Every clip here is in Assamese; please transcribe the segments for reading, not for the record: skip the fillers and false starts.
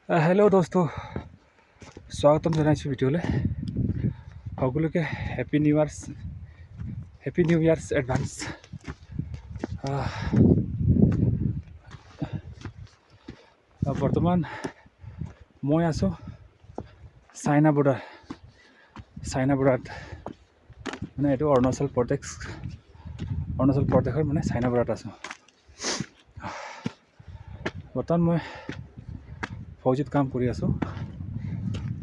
हेलो दोस्तों, स्वागतम जनाइछु भिडियोले। সকলোকে হ্যাপি নিউ ইয়াৰ্স এডভান্স। বৰ্তমান মই আছো চাইনা বৰ্ডাৰত, মানে এইটো অৰুণাচল প্ৰদেশৰ মানে চাইনা বৰ্ডাৰত আছো। বৰ্তমান মই ফৌজিত কাম কৰি আছো,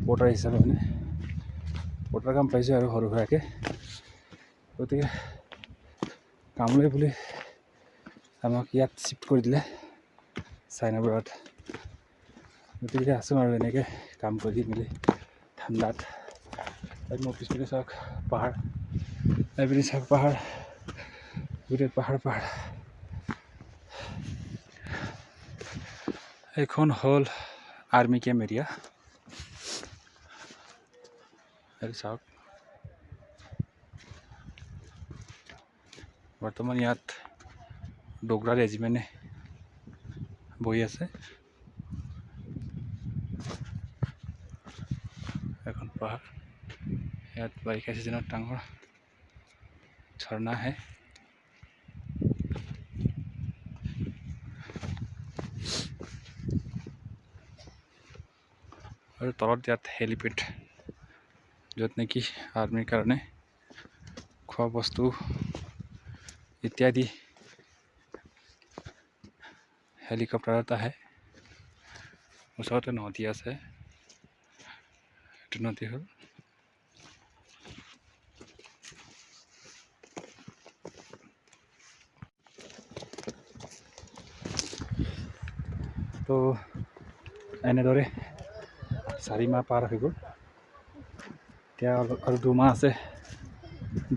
বৰ্ডাৰ হিচাপে মানে বৰ্ডাৰ কাম পাইছোঁ আৰু সৰু সুৰাকৈ। গতিকে কামলৈ বুলি আমাক ইয়াত শিফ্ট কৰি দিলে চাইনা বৰ্ডাৰত। গতিকে আছোঁ আৰু এনেকৈ কাম কৰি মেলি ঠাণ্ডাত। মোৰ পিছপিনে চাওক পাহাৰ, এইপিনে চাওক পাহাৰ, গোটেই পাহাৰ। এইখন হ'ল আৰ্মি কেম্প এৰিয়া। চাওক, বৰ্তমান ইয়াত ডোগৰা ৰেজিমেণ্টে বহি আছে। এখন পাহাৰ, ইয়াত বাৰিষা ছিজনত ডাঙৰ ঝৰ্ণা আহে। আৰু তলত ইয়াত হেলিপেড, য'ত নেকি আৰ্মিৰ কাৰণে খোৱা বস্তু ইত্যাদি হেলিকপ্টাৰত আহে। ওচৰতে নদী আছে, এইটো নদী হ'ল তো এনেদৰে 4 মাহ পাৰ হৈ গ'ল। এতিয়া আৰু 2 মাহ আছে।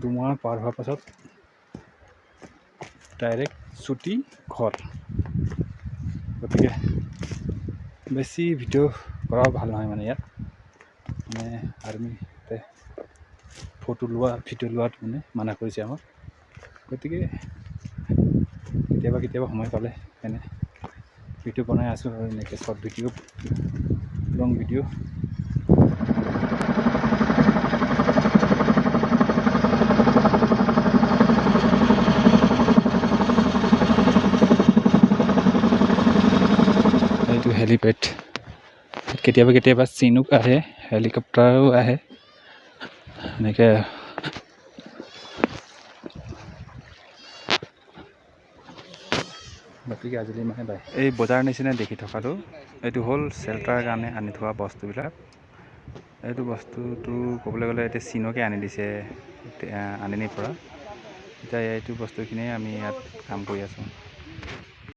2 মাহ পাৰ হোৱাৰ পাছত ডাইৰেক্ট ছুটি ঘৰ। গতিকে বেছি ভিডিঅ' কৰাও ভাল নহয় মানে ইয়াত, মানে আৰ্মিতে ভিডিঅ' লোৱাত মানে মানা কৰিছে আমাক। গতিকে কেতিয়াবা সময় পালে এনে ভিডিঅ' বনাই আছোঁ আৰু এনেকৈ শ্বৰ্ট ভিডিঅ', লং ভিডিঅ'। এইটো হেলিপেড, কেতিয়াবা চিনুক আহে, হেলিকপ্টাৰো আহে এনেকৈ। গতিকে আজিলৈ মানে বাই। এই বজাৰ নিচিনা দেখি থকাটো এইটো হ'ল চেল্টাৰ কাৰণে আনি থোৱা বস্তুবিলাক। এইটো বস্তুটো ক'বলৈ গ'লে এতিয়া চীনকে আনি দিছে, আনিনিৰ পৰা। এতিয়া এইটো বস্তুখিনিয়ে আমি ইয়াত কাম কৰি আছোঁ।